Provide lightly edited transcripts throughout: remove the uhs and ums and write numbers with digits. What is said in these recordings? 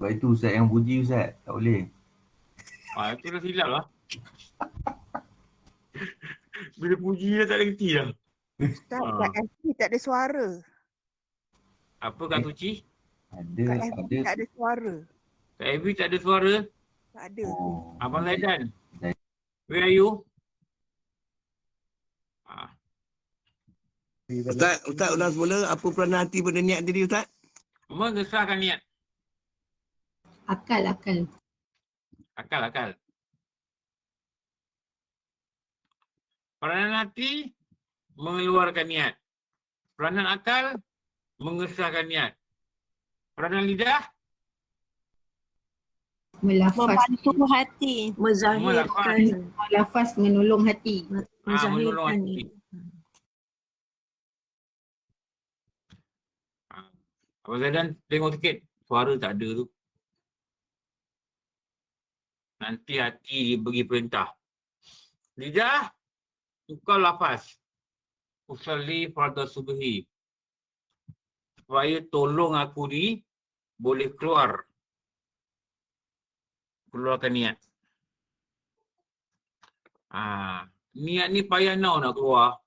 Sebab itu Ustaz yang puji Ustaz. Tak boleh. Itu dah silap lah. Bila puji dah tak ada kerti dah. Ustaz, kat FB tak ada suara. Apa Kak Suci? Ada. Kat FB tak ada suara. Kak Abby tak ada suara. Tak ada. Oh. Abang Zaidan. Zaidan. Where are you? Ustaz ulang semula apa peranan hati pada niat tadi Ustaz? Mengesahkan niat. Akal. Akal. Peranan hati mengeluarkan niat. Peranan akal mengesahkan niat. Peranan lidah Membantu hati. Menzahirkan. melafaz menolong hati. menolong hati. Abang Zaidan tengok sikit. Suara tak ada tu. Nanti hati bagi perintah. Lidah, engkau lafaz. Usalli farda subhi. Supaya tolong aku ni boleh keluar. Keluarkan niat. Niat ni payah nak keluar.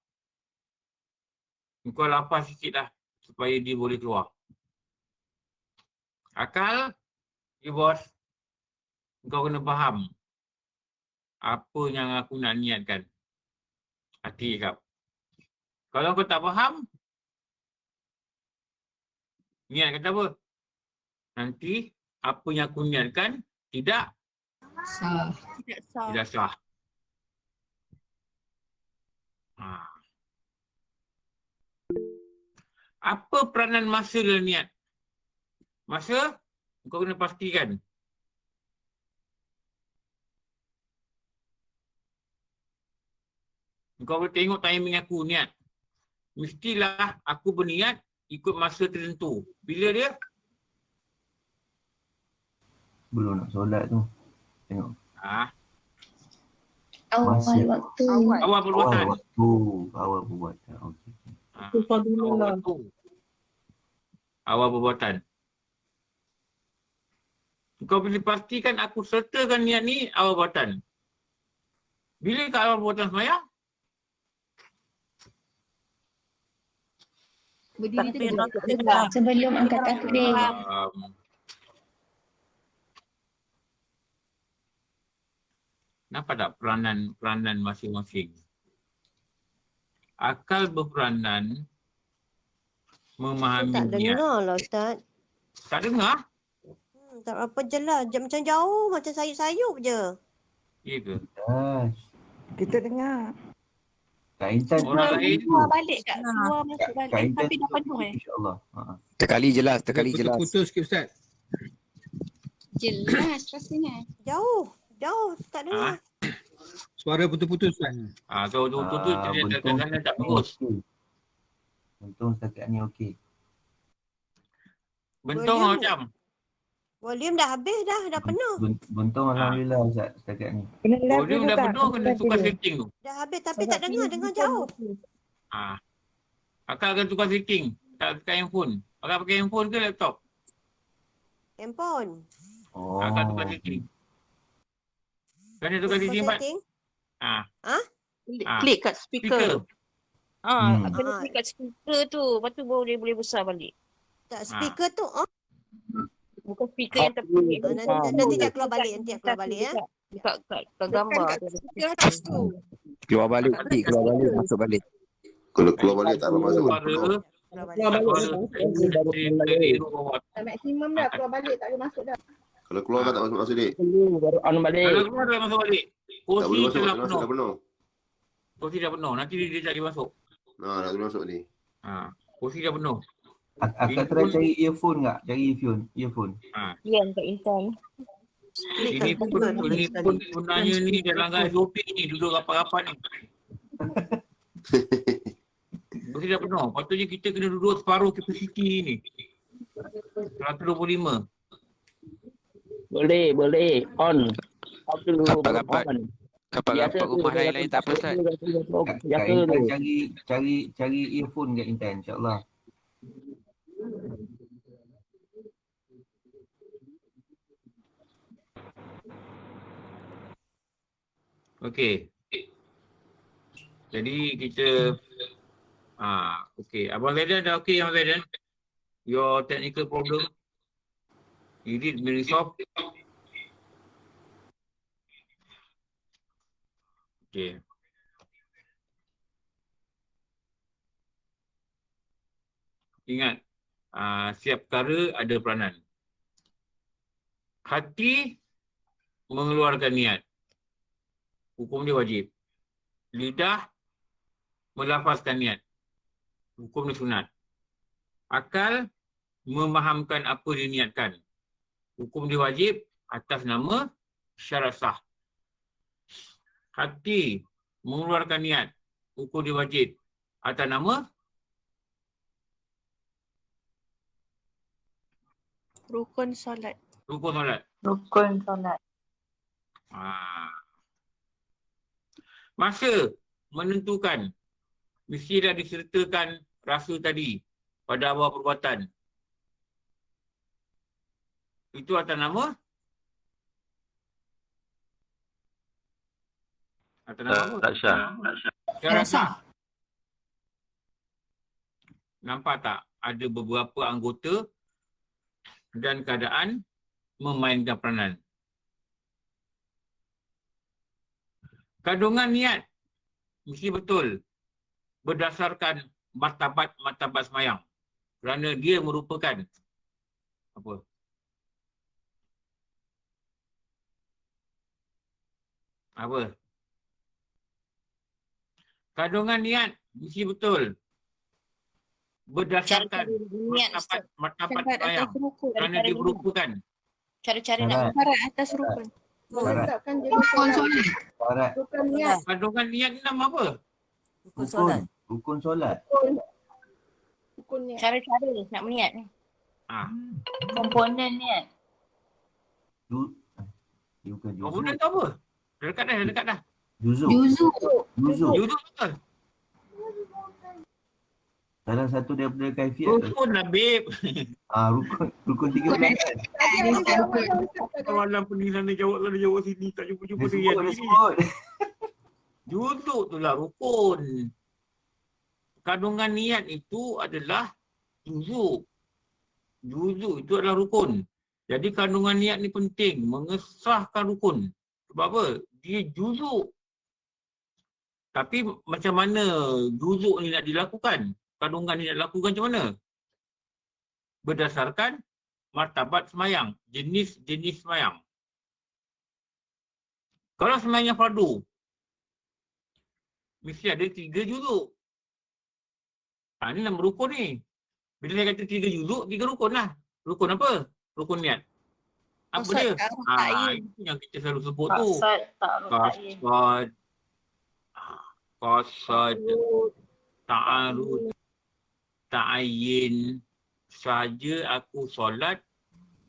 Engkau lafaz sikit lah. Supaya dia boleh keluar. Akal, bos. Kau kena faham apa yang aku nak niatkan. Hati kau. Kalau kau tak faham, niat kata apa? Nanti apa yang aku niatkan tidak Sah. tidak sah. Apa peranan masa dalam niat? Masa, kau kena pastikan. Kau boleh tengok timing aku niat. Mestilah aku berniat ikut masa tertentu. Bila dia? Belum nak solat tu. Tengok. Awal Masih. waktu. Awal perbuatan. Awal perbuatan. Okey. Awal perbuatan. Kau boleh pastikan aku sertakan niat ni awal perbuatan. Bila kat awal perbuatan semayang? Berdiri Takbir tegak. Sebelum angkat takbir. Nampak tak peranan masing-masing? Akal berperanan memahami Tak niat. dengar lah Ustaz. Tak dengar? Tak berapa jelas. Macam jauh, macam sayup-sayup je. Ya ke? Kita dengar. Kak Intan Orang lain Keluar balik kat keluar masuk Kak balik. Intan Tapi dah penuh InsyaAllah. Terkali jelas. Putus sikit Ustaz. Jelas rasanya. Jauh. Tak dengar. Suara putus-putus Ustaz. Kau tu kadang-kadang tak bagus. Untung setakat ni okey. Bentong Volume. macam. Volume dah habis dah penuh. Buntung Alhamdulillah Ustaz setakat ni. Volume dah penuh kena tukar setting tu. Dah habis tapi tak dengar jauh. Akak akan tukar setting. Tak pakai handphone. Akak pakai handphone ke laptop? Handphone. Akak tukar setting. Kena tukar setting Pak. Klik kat speaker. Hmm. Kena klik kat speaker tu. Lepas tu boleh besar balik. Tak speaker tu. Bukan speaker yang terpilih. Nanti dia keluar balik. Ya. Kat gambar. Speaker atas tu. Keluar balik, masuk balik. Kalau keluar balik tak ada masuk. Maksimum dah keluar balik tak boleh masuk dah. Kalau keluar kan tak masuk dik. Baru on balik. Kalau keluar dah masuk balik. Tak boleh Kursi masuk, dah dah penuh. Kursi dah penuh. Nanti dia tak boleh masuk. Dah boleh masuk ni. Kursi dah penuh. Akak try cari earphone tak? Cari earphone. Yang kat Intan. Ini pun sebenarnya ni dah langgar SOP ni. Duduk rapat-rapat ni. Kursi dah penuh. Patutnya kita kena duduk separuh kapasiti ni. 125. Boleh. On. Kapal-kapal rumah lain-lain tak apa Ustaz. Kak Intan cari earphone Kak Intan insyaAllah. Okey. Jadi kita okey. Abang Zaidan dah okey, Abang Zaidan? Your technical problem? You did resolve? Okey. Ingat, setiap perkara ada peranan. Hati mengeluarkan niat. Hukum dia wajib. Lidah melafazkan niat. Hukum dia sunat. Akal memahamkan apa diniatkan. Hukum dia wajib atas nama syarat sah. Hati mengeluarkan niat. Hukum dia wajib atas nama Rukun solat. rukun solat. Rukun solat. Masa menentukan mesti dah disertakan rasa tadi pada awal perbuatan. Itu atas nama? Atas nama apa? Syarat sah. Nampak tak? Ada beberapa anggota dan keadaan memainkan peranan. Kandungan niat mesti betul berdasarkan martabat semayang. Kerana dia merupakan apa? Apa? Kandungan niat mesti betul berdasarkan martabat semayang. Kerana dia merupakan Cara-cara nak Syarat atas rukun. Menetapkan jenis Rukun solat. solat. Syarat. Rukun niat. kandungan niat ni nama apa? Rukun solat. Rukun niat. cara-cara nak berniat ni. Komponen niat. Bukan juzu. Komponen tu apa? Dekat dah. Juzu. Juzu. Juzu. Juzu betul. Salah satu daripada kaifiat. Rukun lah, babe. Rukun 13 kan. Malam pening sana jawab sini. Tak jumpa-jumpa Dia dia. sebut. Juzu tu lah rukun. Kandungan niat itu adalah juzu. Juzu itu adalah rukun. Jadi kandungan niat ni penting. Mengesahkan rukun. Sebab apa? Dia juzu. Tapi macam mana juzu ni nak dilakukan? Kandungan ni nak dilakukan macam mana? Berdasarkan martabat semayang. Jenis semayang. Kalau semayang fardu, mesti ada 3 juzu. Ini nama rukun ni. Bila saya kata 3 juzu, 3 rukun lah. Rukun apa? Rukun niat. Apa dia? Itu yang kita selalu sebut tu. Qasad, ta'arud, ta'ayin. Saja aku solat,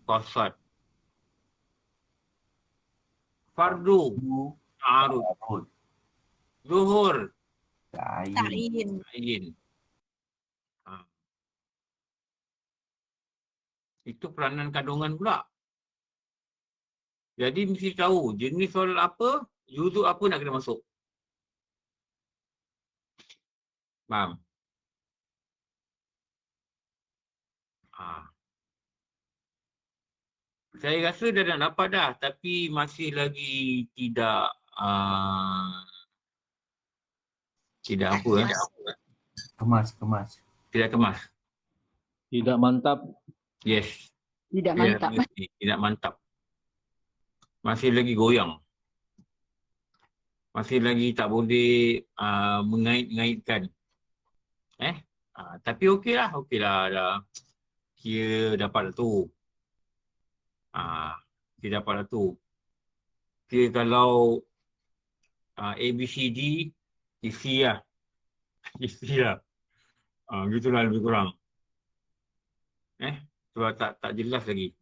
qasad. Fardu, ta'arud. Zuhur, ta'ayin. Itu peranan kandungan pula. Jadi mesti tahu jenis solat apa, juzu apa nak kena masuk. Faham? Saya rasa dah nak dapat dah, tapi masih lagi tidak Kemas. Tidak kemas. Tidak mantap. Yes. Tidak mantap. Tidak mantap. Masih lagi goyang. Masih lagi tak boleh mengait-ngaitkan. Tapi okeylah dah. Kira dapat dah tu. Kira dapat dah tu. Kira kalau ABCD, isi lah. Gitulah lebih kurang. Sebab tak jelas lagi.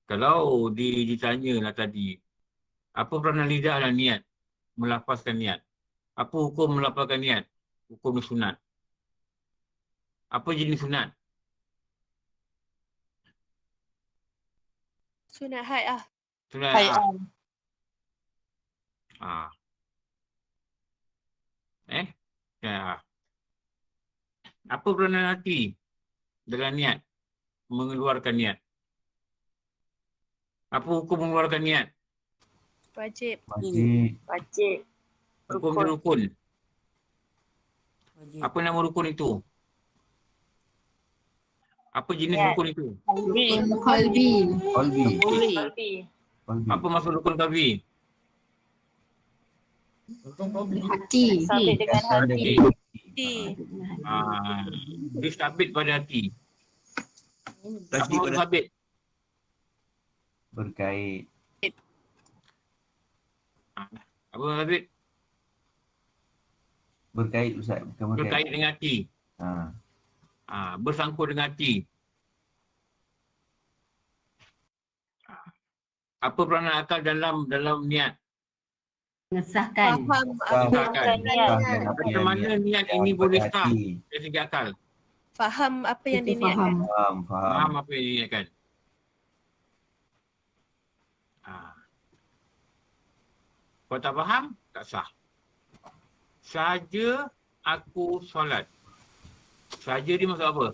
Kalau ditanya lah tadi, apa peranan lidah dalam niat? Melafazkan niat. Apa hukum melafazkan niat? Hukum sunat. Apa jenis sunat? Sunat haid ah. Sunat Hai. Apa peranan hati dalam niat? Mengeluarkan niat. Apa hukum mengeluarkan niat? Wajib. Wajib. Hukum dia rukun. Apa nama rukun itu? Apa jenis Niat. rukun itu? Qalbi. Qalbi. Qalbi. Apa maksud rukun qalbi? Hati. Sabit dengan hati. Dia sabit pada hati. Apa Tasdik maksud pada sabit? Berkait. Apa maksud sabit? Berkait Ustaz. Bukan berkait. Berkait dengan hati. Bersangkut dengan hati. Apa peranan akal dalam niat? Mengesahkan. Faham Mengesahkan. Macam mana niat ini boleh sah hati. dari segi akal? Faham apa yang Kita diniatkan. faham. Faham. Faham apa yang diniatkan? Kalau tak faham, tak sah. Saja aku solat. Saja dia maksud apa?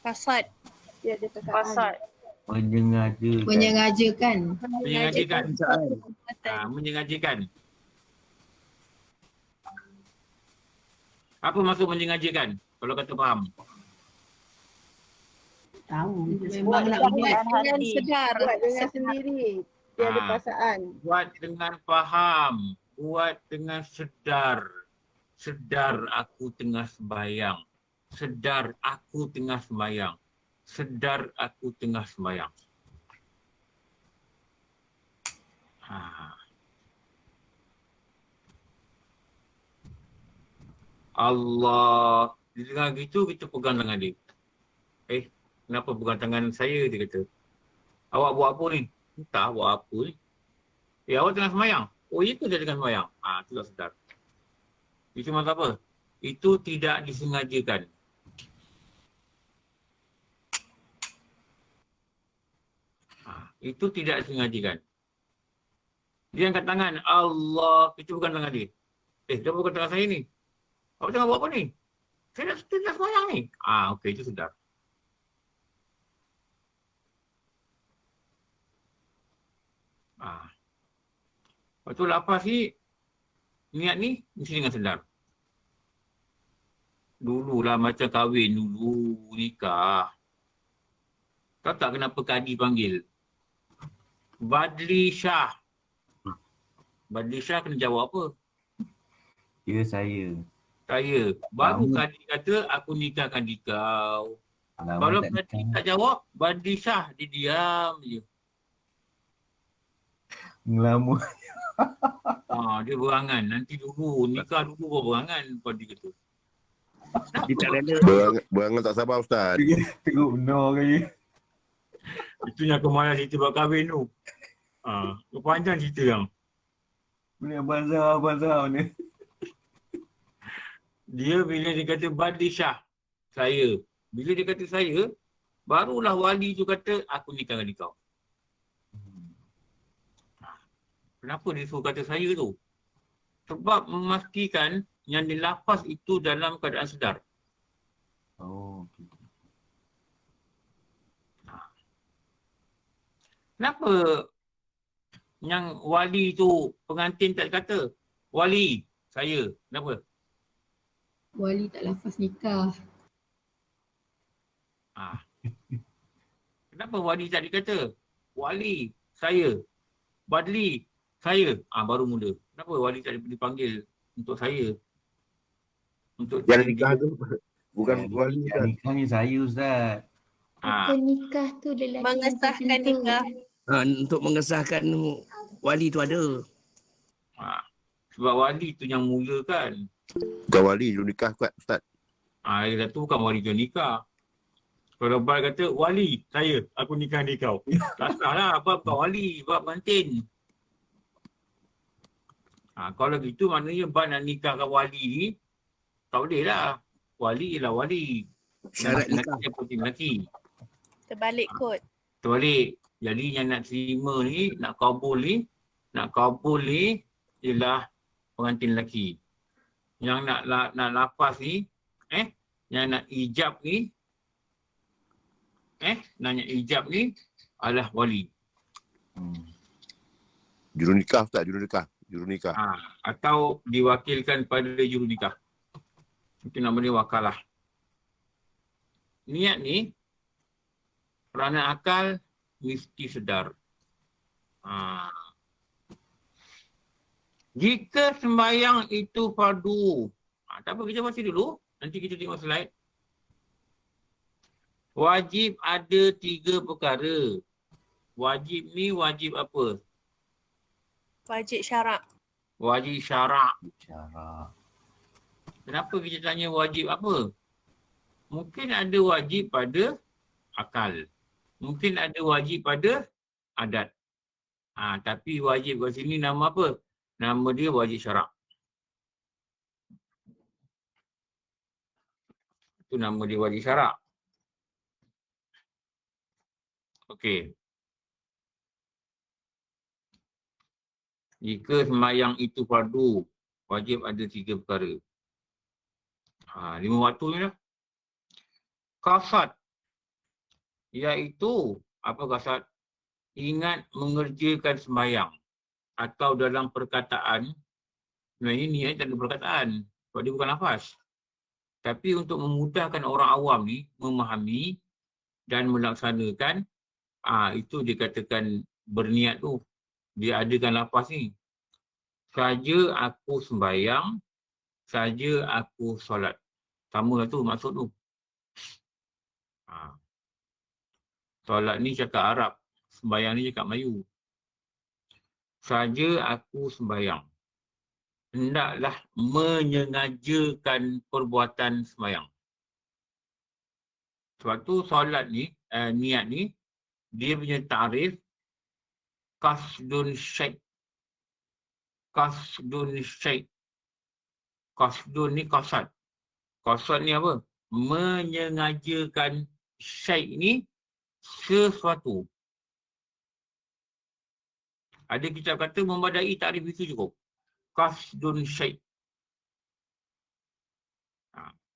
Kasad. Dia ada tekaan. Pasal. Menyengajakan. Menyengajakan. Menyengajakan. Menyengajakan. Apa maksud menyengajakan? Kalau kata faham. Tahu. Buat Memang nak buat. dengan Dengan hati. sedar. Buat dengan sendiri. Dia ada perasaan. Buat dengan faham. Buat dengan sedar. Sedar aku tengah sembahyang. Sedar aku tengah sembahyang. Sedar aku tengah sembahyang. Allah. Dia dengar gitu, kita pegang tangan dia. Kenapa pegang tangan saya, dia kata. Awak buat apa ni? Entah buat apa ni. Awak tengah sembahyang. Oh, itu dia tengah sembahyang. Itu tak sedar. Itu maksud apa? Itu tidak disengajakan. Itu tidak disengajakan. Dia angkat tangan. Allah. Itu bukan tangan dia. Dia bukan tangan saya ni. Awak tengah buat apa ni? Saya dah sembahyang ni. Okey, itu sedar. Lepas tu lepas ni, niat ni mesti dengan sedar. Dululah macam kahwin dulu, nikah. Tahu tak kenapa kadi panggil? Badli Shah. Badli Shah kena jawab apa? Ya, saya. Saya. Baru kadi kata, aku nikahkan di kau. Lama Kalau tak kadi nikah. tak jawab, Badli Shah dia diam je. Lama. Dia berangan. Nanti dulu, nikah dulu baru berangan. Kadi kata. Dia tak rela. Berangan tak sabar Ustaz. Teruk no kaya. Itu yang kemarin cerita buat kahwin tu. Panjang cerita yang. Boleh abang ni. Dia bila dia kata Badli Shah, saya. Bila dia kata saya, barulah wali tu kata, aku nikahkan dengan kau. Kenapa dia suruh kata saya tu? Sebab memastikan yang dilafaz itu dalam keadaan sedar. Oh, okey. Kenapa yang wali tu pengantin tak kata? Wali, saya. Kenapa? Wali tak lafaz nikah. Kenapa wali tak dikata? Wali, saya. Badli, saya. Baru mula. Kenapa wali tak dipanggil untuk saya? Untuk Yang nikah tu bukan wali Yang Ustaz. nikah ni saya Ustaz. Apa nikah tu lelaki Mengesahkan tertentu. nikah. Untuk mengesahkan wali tu ada. Sebab wali tu yang mulakan. Bukan wali, you nikah kuat Ustaz. Yang satu bukan wali tu nikah. Kalau Bal kata, wali, saya, aku nikah ni kau. Tak sah lah, bab bukan wali, bab pengantin. Kalau gitu maknanya Bal nak nikahkan wali ni, tak boleh lah. Wali ialah wali. Syarat nikah. Lelaki yang penting lelaki. Terbalik kot. Terbalik. Jadi yang nak terima ni, nak kabul ni ialah pengantin lelaki. Yang nak lafaz ni, yang nak ijab ni, adalah wali. Jurunikah Ustaz, jurunikah. Atau diwakilkan pada jurunikah. Itu nama dia wakalah. Niat ni, peranan akal mesti sedar. Jika sembahyang itu fardu. Tak apa, kita baca dulu. Nanti kita tengok slide. Wajib ada 3 perkara. Wajib ni wajib apa? Wajib syarak. Wajib syarak. Cara. Kenapa kita tanya wajib apa? Mungkin ada wajib pada akal. Mungkin ada wajib pada adat. Tapi wajib kat sini nama apa? Nama dia wajib syarak. Itu nama dia wajib syarak. Okey. Jika sembahyang itu fardu, wajib ada 3 perkara. 5 waktu ni lah. Qasad. Iaitu, apa qasad? Ingat mengerjakan sembahyang. Atau dalam perkataan, sebenarnya niat tak ada perkataan. Sebab dia bukan lafaz. Tapi untuk memudahkan orang awam ni, memahami dan melaksanakan, itu dikatakan berniat tu. Dia adakan lafaz ni. Saja aku sembahyang, saja aku solat. Sama lah tu maksud tu. Solat ni cakap Arab, sembahyang ni cakap Melayu. Saja aku sembahyang. Hendaklah menyengajakan perbuatan sembahyang. Sebab tu solat ni, niat ni, dia punya ta'rif qasdun syai'. Qasdun syai'. Qasdun ni qasad. Qasad ni apa? Menyengajakan syai' ni sesuatu. Ada kitab kata memadai ta'rif itu cukup. Qasdun syai'.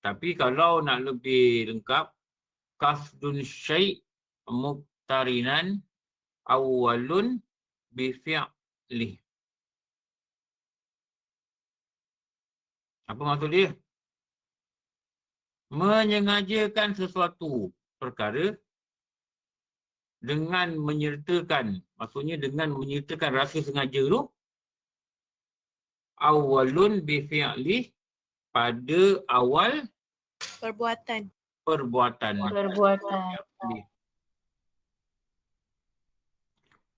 Tapi kalau nak lebih lengkap, qasdun syai' muqtarinan awwalun bifi'lih. Apa maksud dia? Menyengajakan sesuatu perkara dengan menyertakan, maksudnya dengan menyertakan rasa sengaja tu, awwalun bifi'lih, pada awal Perbuatan.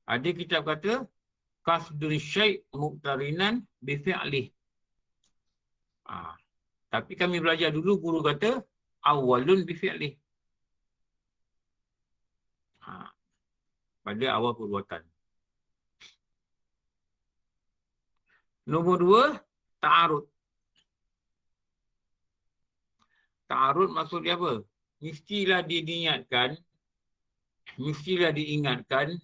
Ada kitab kata qasdun syai' muqtarinan bifi'lih. Tapi kami belajar dulu, guru kata awalun bifi'lih. Pada awal perbuatan. Nombor 2, ta'arud. Ta'arud maksud dia apa? Mestilah diniatkan, mestilah diingatkan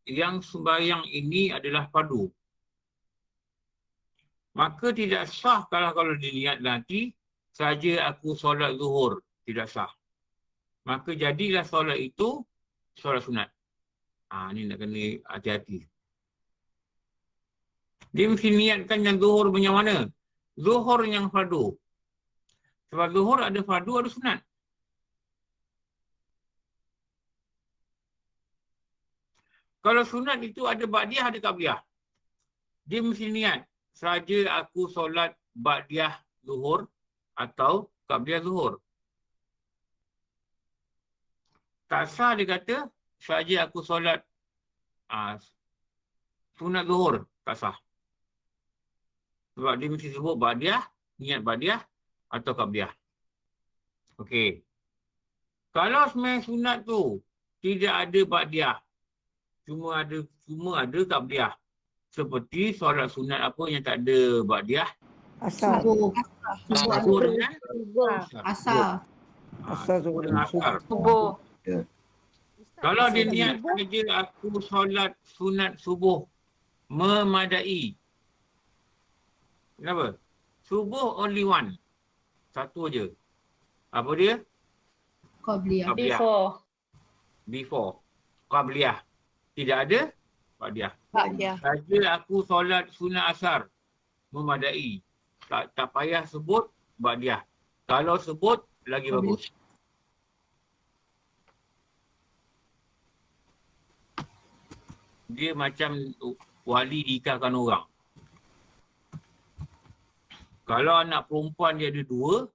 yang sembahyang ini adalah fardu. Maka tidak sah kalau diniat nanti saja aku solat zuhur. Tidak sah. Maka jadilah solat itu solat sunat. Ni nak kena hati-hati. Dia mesti niatkan yang zuhur punya mana? Zuhur yang fardu. Sebab zuhur ada fardu, ada sunat. Kalau sunat itu ada ba'diyah, ada qabliyah. Dia mesti niat. Saja aku solat ba'diyah zuhur atau qabliyah zuhur. Tak sah dia kata, saja aku solat sunat zuhur. Tak sah. Sebab dia mesti sebut ba'diyah, niat ba'diyah atau qabliyah. Okey. Kalau sembahyang sunat tu tidak ada ba'diyah, cuma ada qabliyah. Seperti solat sunat apa yang tak ada ba'diyah? Asar. Zuhur dengan Asar. Asar. asar. Subuh. Kalau dia Sunat niat subuh. saja aku solat sunat subuh memadai. Kenapa? Subuh only one. Satu aja. Apa dia? Qabliyah. Qabliyah. Before. Qabliyah. Tidak ada? Qabliyah. Ba'diyah. Saja aku solat sunat asar memadai. Tak payah sebut ba'diyah. Kalau sebut lagi Qabliyah. bagus. Dia macam wali nikahkan orang. Kalau anak perempuan dia ada 2,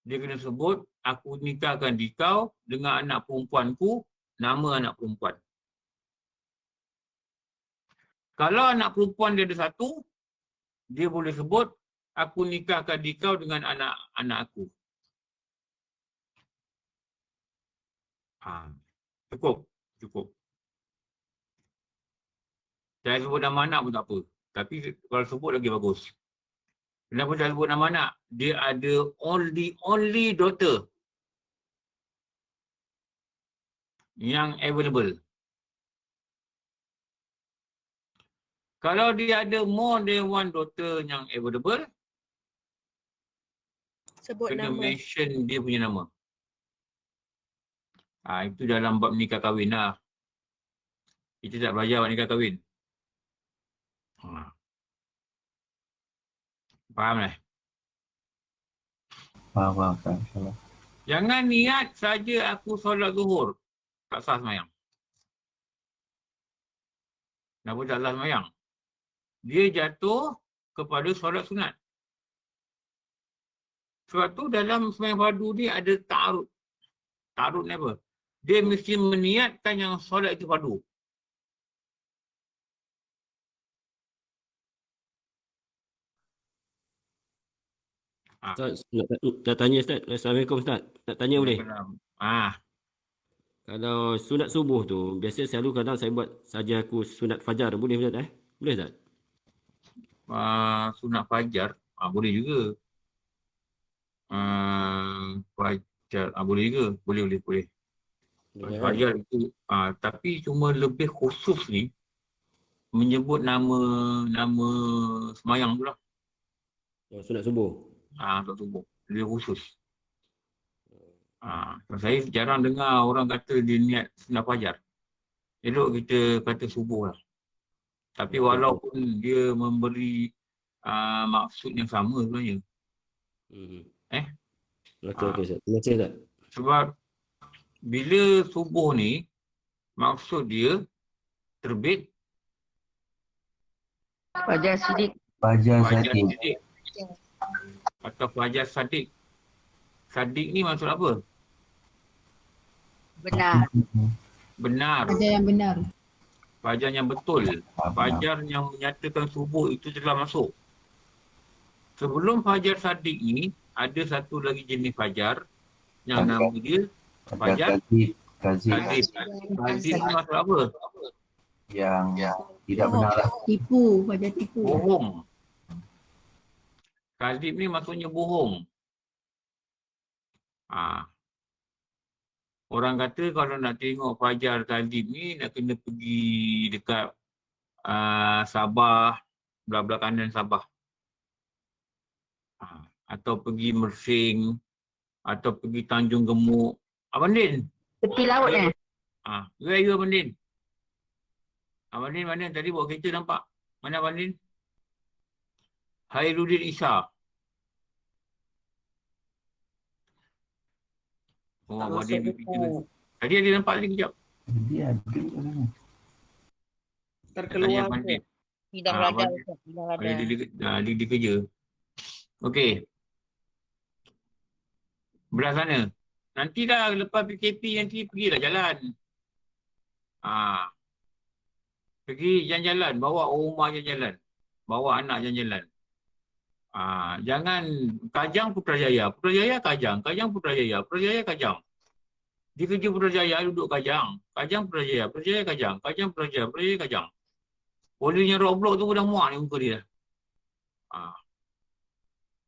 dia kena sebut, aku nikahkan kau dengan anak perempuanku, nama anak perempuan. Kalau anak perempuan dia ada 1, dia boleh sebut, aku nikahkan kau dengan anak aku. Cukup. Saya sebut nama anak pun tak apa. Tapi kalau sebut lagi bagus. Kenapa saya sebut nama anak? Dia ada only daughter yang available. Kalau dia ada more than one daughter yang available, Sebut kena nama. mention dia punya nama. Itu dalam bab nikah kahwin lah. Kita tak belajar bab nikah kahwin. Faham lah? Faham, insyaAllah. Jangan niat saja aku solat zuhur. Tak sah semayang. Kenapa tak sah semayang? Dia jatuh kepada solat sunat. Sebab tu dalam semayang fardu ni ada ta'arud. Ta'arud ni apa? Dia mesti meniatkan yang solat itu fardu. Ustaz, nak tanya Ustaz. Assalamualaikum Ustaz. Nak tanya boleh? Kalau sunat subuh tu, biasa selalu kadang saya buat saja aku sunat fajar. Boleh Ustaz? Boleh tak? Sunat fajar, boleh juga. Fajar, boleh juga. Boleh. Fajar itu, tapi cuma lebih khusus ni, menyebut nama semayang tu lah. Sunat subuh? Sunat subuh. Lebih khusus. Saya jarang dengar orang kata dia niat sunat fajar. Elok kita kata subuh lah. Tapi walaupun dia memberi maksud yang sama sebenarnya. Okey, Ustaz. Terima kasih Ustaz. Sebab bila subuh ni, maksud dia terbit Fajar Siddiq. Atau fajar Sadiq. Sadiq ni maksud apa? Benar. Fajar yang benar. Fajar yang betul. Fajar yang menyatakan subuh itu telah masuk. Sebelum fajar Sadiq ni, ada satu lagi jenis fajar yang nama dia fajar Kazib. Kazib ni maksud apa? Yang tidak benar lah. Tipu, fajar tipu. Bohong. Kazib ni maksudnya bohong. Orang kata kalau nak tengok fajar Kazib ni nak kena pergi dekat Sabah, belah-belah kanan Sabah. Atau pergi Mersing, atau pergi Tanjung Gemuk. Abang Din? Tepi laut ni. Where you Abang Din? Abang Din mana? Tadi bawa kereta nampak. Mana Abang Din? Hairudin Isa. Abang Din berfikir. Tadi ada nampak tadi kejap. Dia ada kan. Terkeluar Abang Din. Hidang radar. Hidang radar. Dia kerja. Okey. Belah sana. Nanti dah lepas PKP nanti pergilah jalan. Pergi jalan-jalan. Bawa rumah jalan-jalan. Bawa anak jalan-jalan. Jangan Kajang Putrajaya. Putrajaya Kajang. Kajang Putrajaya. Putrajaya Kajang. Dia kerja Putrajaya duduk Kajang. Kajang Putrajaya. Putrajaya Kajang. Kajang Putrajaya. Putrajaya Kajang. Polanya Roblox tu dah muak ni muka dia.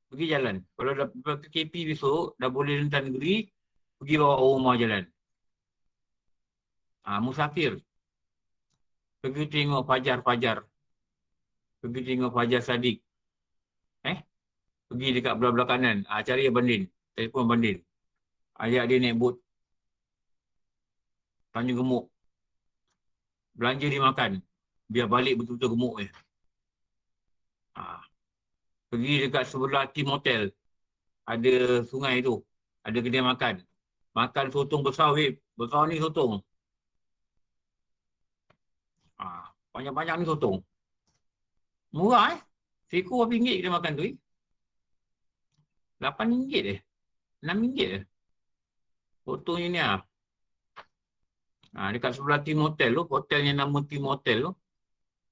Pergi jalan. Kalau dah PKP besok, dah boleh rentan negeri, pergi bawa rumah jalan. Musafir. Pergi tengok Fajar. Pergi tengok Fajar Sadiq. Pergi dekat belah-belah kanan. Cari Abang Din. Telefon Abang Din. Ajak dia naik bot. Tanjung Gemuk. Belanja dia makan. Biar balik betul-betul gemuk je. Pergi dekat sebelah Tim Hotel. Ada sungai tu. Ada kedai makan. Makan sotong besar, weh. Besar ni sotong. Banyak-banyak ni sotong. Murah Seko berapa ringgit kita makan tu RM8 RM6 Sotong ni dekat sebelah Tim Hotel tu. Hotel yang nama Tim Hotel tu.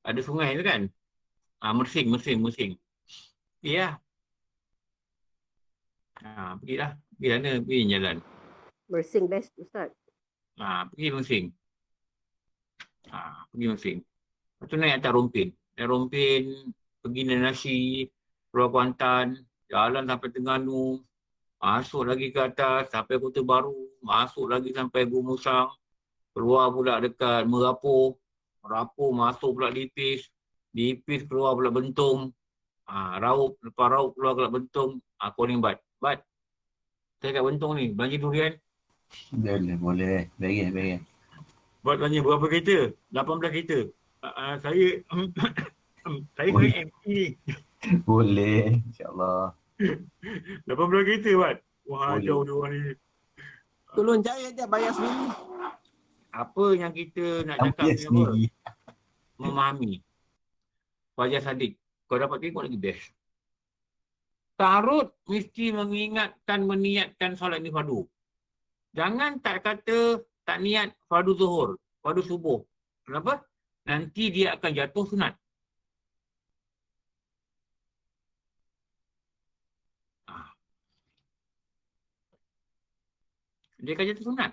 Ada sungai tu kan. Mersing. Pergi lah. Pergilah. Pergi sana, pergi jalan. Mersing best Ustaz. Pergi Mersing. Pergi Mersing. Lepas tu naik atas Rompin. Naik Rompin, pergi Nasi, Pulau Kuantan, jalan sampai Terengganu, masuk lagi ke atas sampai Kota Baru, masuk lagi sampai Gumusang, keluar pula dekat Merapu, masuk pula Lipis, keluar pula Bentong, Raup, lepas Raup keluar pula Bentong, calling Bat. Saya kat Bentong ni, belanja durian. Boleh. Baik. Bat tanya berapa kereta? 18 kereta. Saya MP ni. Boleh. InsyaAllah. 18 kereta, Bat. Wah, jauh dia orang ni. Tolong cari aja bayar sendiri. Apa yang kita nak cakap ni apa? Memahami. Fajar Sadiq. Kau dapat tengok lagi best. Tarut mesti meniatkan solat ni fardu. Jangan tak kata tak niat fardu zuhur, fardu subuh. Kenapa? Nanti dia akan jatuh sunat. Dia akan jatuh sunat.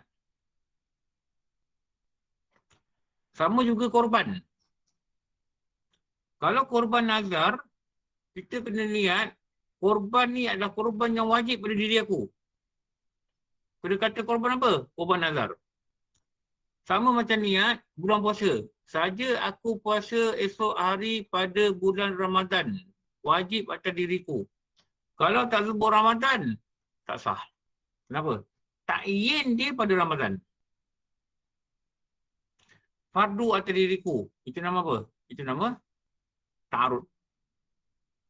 Sama juga korban. Kalau korban nazar, kita kena niat korban ni adalah korban yang wajib pada diri aku. Kena kata korban apa? Korban nazar. Sama macam niat bulan puasa. Saja aku puasa esok hari pada bulan Ramadan. Wajib atas diriku. Kalau tak sebut Ramadan, tak sah. Kenapa? Takyin dia pada Ramadan. Fardu atas diriku. Itu nama apa? Itu nama ta'arud.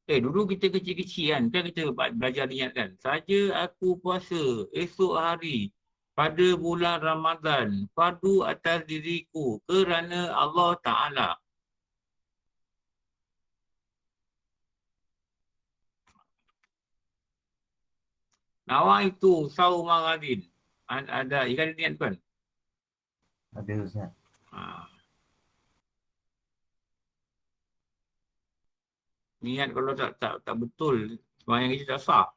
Dulu kita kecil-kecil kan kita belajar niat kan. Saja aku puasa esok hari pada bulan Ramadan. Fardu atas diriku kerana Allah Ta'ala. Nawa itu saum maghadin. Ada ikan niat kan? Ada Ustaz. Niat kalau tak betul, sembahyang kita tak sah.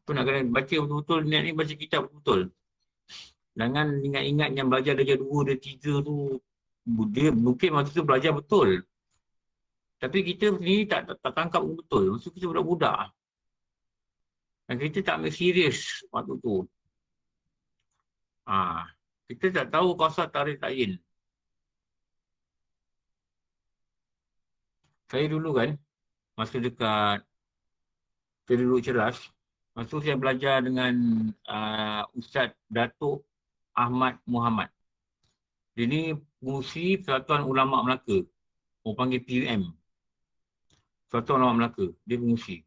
Tu nak kena baca betul-betul niat ni, baca kitab betul-betul. Jangan ingat-ingat yang belajar darjah 2, darjah 3 tu, dia mungkin masa tu belajar betul. Tapi kita sendiri tak tangkap betul. Masa kita budak-budak. Dan kita tak ambil serius waktu tu. Kita tak tahu qasad tarikh ta'yin. Saya dulu kan, masa dekat saya duduk Ceras, masa tu saya belajar dengan Ustaz Datuk Ahmad Muhammad. Dia ni pengurusi Persatuan Ulama Melaka. Orang panggil PUM. Persatuan Ulama Melaka. Dia pengurusi.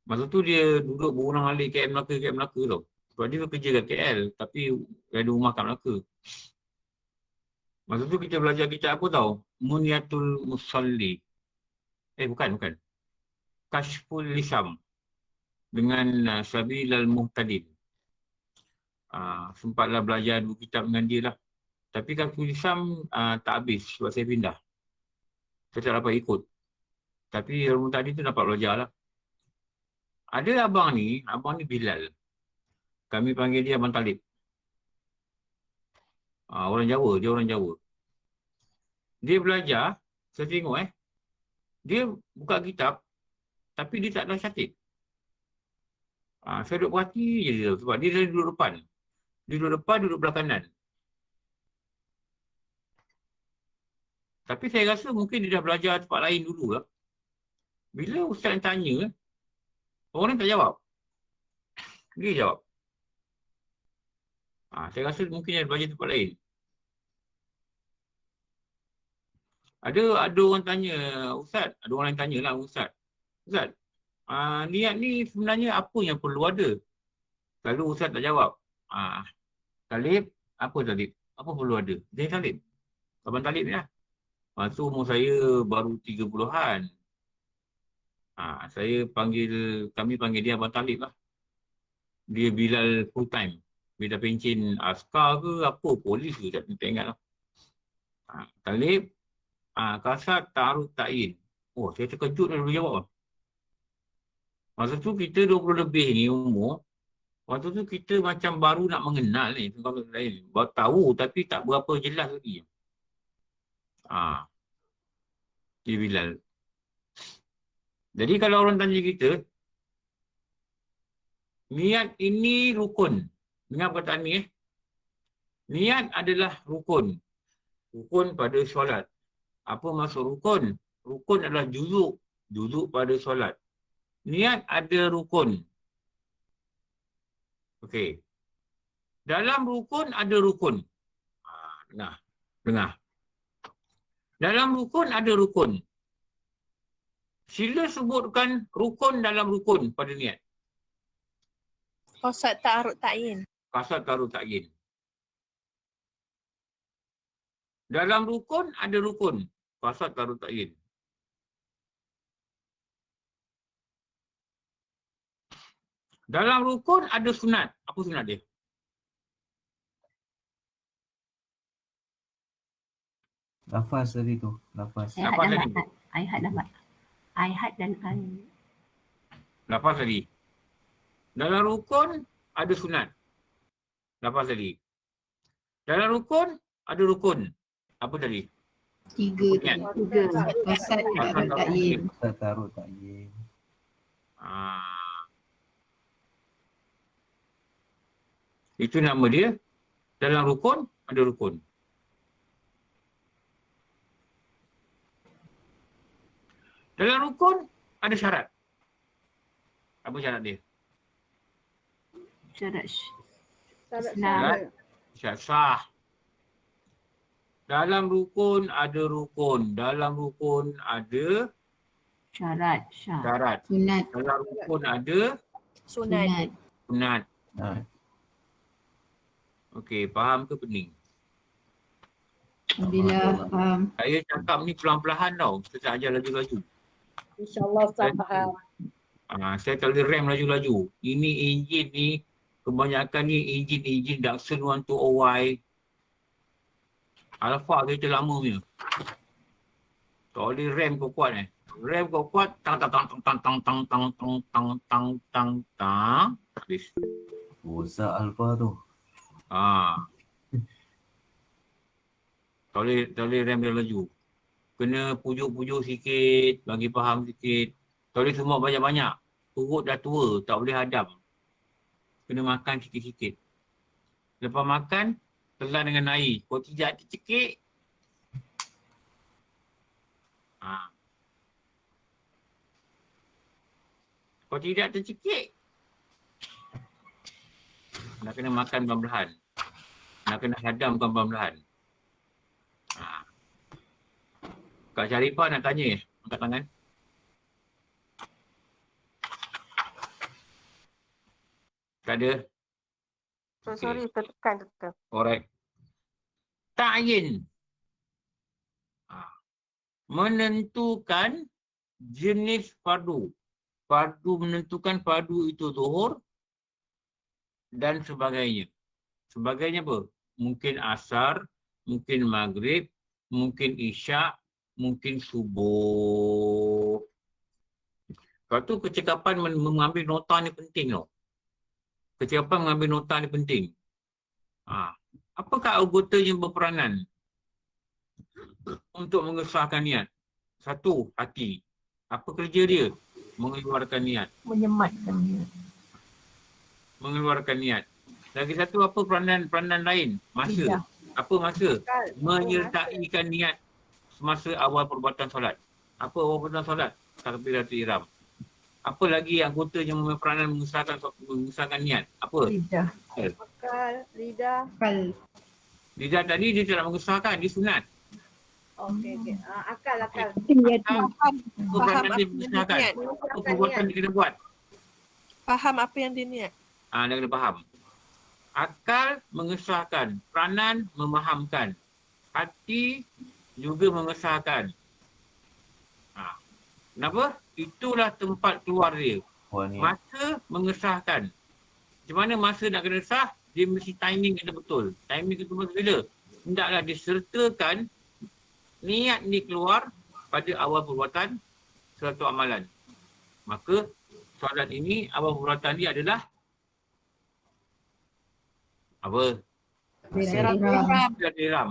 Masa tu dia duduk berulang-alik KL Melaka tau. Sebab dia kerja kat KL, tapi ada rumah kat Melaka. Masa tu kita belajar kitab apa tau? Munyatul Musalli. Bukan. Kashful Lisam. Dengan Sabilal Muhtadin. Sempatlah belajar 2 kitab dengan dia lah. Tapi Kashful Lisam tak habis sebab saya pindah. Saya tak dapat ikut. Tapi Muhtadin tu dapat belajar lah. Ada abang ni Bilal. Kami panggil dia Abang Talib. Orang Jawa, dia orang Jawa. Dia belajar, saya tengok dia buka kitab, tapi dia tak ada syatid. Saya duduk perhati je dia, sebab dia duduk depan. Duduk depan, duduk belah kanan. Tapi saya rasa mungkin dia dah belajar tempat lain dulu lah. Bila ustaz tanya, orang tak jawab. Dia jawab. Saya rasa mungkin dia belajar tempat lain. Ada orang tanya, Ustaz, ada orang yang tanya lah Ustaz. Ustaz, niat ni sebenarnya apa yang perlu ada? Lalu Ustaz tak jawab. Talib, apa Talib? Apa perlu ada? Dia Talib. Abang Talib ni lah. Masa umur saya baru 30-an. Kami panggil dia Abang Talib lah. Dia Bilal full time. Bila pencen askar ke apa, polis ke, tak ingat lah. Talib, kasat ta'aruf ta'in. Oh, saya terkejut dah dulu jawab. Masa tu kita 20 lebih ni umur. Waktu tu kita macam baru nak mengenal ni. Baru tahu tapi tak berapa jelas lagi. Dia Bilal. Jadi kalau orang tanya kita, niat ini rukun. Dengar perkataan ni Niat adalah rukun. Rukun pada solat. Apa maksud rukun? Rukun adalah juzuk. Juzuk pada solat. Niat ada rukun. Okey. Dalam rukun ada rukun. Dengar. Dalam rukun ada rukun. Sila sebutkan rukun dalam rukun pada niat. Qasad ta'aruf ta'yin. Qasad ta'aruf ta'yin. Dalam rukun ada rukun. Qasad ta'aruf ta'yin. Dalam rukun ada sunat. Apa sunat dia? Lafaz tadi tu. Lafaz. Ayat dan Lafaz tadi. Dalam rukun ada sunat. Lafaz tadi. Dalam rukun ada rukun. Apa tadi? Tiga. Qasad ta'aruf ta'yin. Qasad ta'aruf ta'yin. Itu nama dia. Dalam rukun ada rukun. Dalam rukun ada syarat. Apa syarat dia? Syarat Syarat sah. Dalam rukun ada rukun. Dalam rukun ada syarat. Sunat. Dalam rukun ada Sunat. sunat. Okey, faham ke pening? Alhamdulillah faham. Saya cakap ni pelan-pelan tau. Saya tak ajar laju-laju. InsyaAllah Ustaz faham. Saya tak boleh rem laju-laju. Ini enjin ni, kebanyakan ni enjin Datsun 120Y. Alpha kereta lama punya. Tak boleh rem kuat-kuat Rem kuat-kuat, tang. Habis. Rosak Alfa tu. Tak boleh rem dia laju. Kena pujuk-pujuk sikit, bagi faham sikit. Tak boleh semua banyak-banyak. Perut dah tua, tak boleh hadam. Kena makan sikit-sikit. Lepas makan, telan dengan air. Kalau tidak tercekik. Kalau tidak tercekik, nak kena makan perlahan-lahan. Nak kena hadamkan perlahan-lahan. Kak Syarifah nak tanya, angkat tangan. Tak ada? Sorry, tekan. Alright. Ta'yin. Menentukan jenis fardu. Fardu menentukan fardu itu zuhur dan sebagainya. Sebagainya apa? Mungkin asar, mungkin maghrib, mungkin isyak, mungkin subuh. Lepas tu kecekapan mengambil nota ni penting tau. Kecekapan mengambil nota ni penting. Apakah anggota yang berperanan untuk mengesahkan niat? Satu, hati. Apa kerja dia? Mengeluarkan niat. Menyematkan niat. Mengeluarkan niat. Lagi satu apa peranan lain? Masa. Apa masa? Menyertaikan niat semasa awal perbuatan solat. Apa awal perbuatan solat? Takbiratul ihram. Apa lagi anggota yang peranan mengesahkan niat? Apa? Lidah. Akal, lidah. Akal. Lidah tadi dia tidak mengesahkan, dia sunat. Okey. Akal. Apa Faham peranan apa dia yang mengesahkan? dia niat. Apa perbuatan dia kena buat? Faham apa yang dia niat. Dia kena faham. Akal mengesahkan, peranan memahamkan, hati juga mengesahkan. Kenapa? Itulah tempat keluar dia. Masa mengesahkan. Macam mana masa nak kena sah, dia mesti timing kena betul. Timing kena betul bila? Hendaklah disertakan niat ni keluar pada awal perbuatan suatu amalan. Maka solat ini, awal perbuatan dia adalah apa? Takbiratul ihram.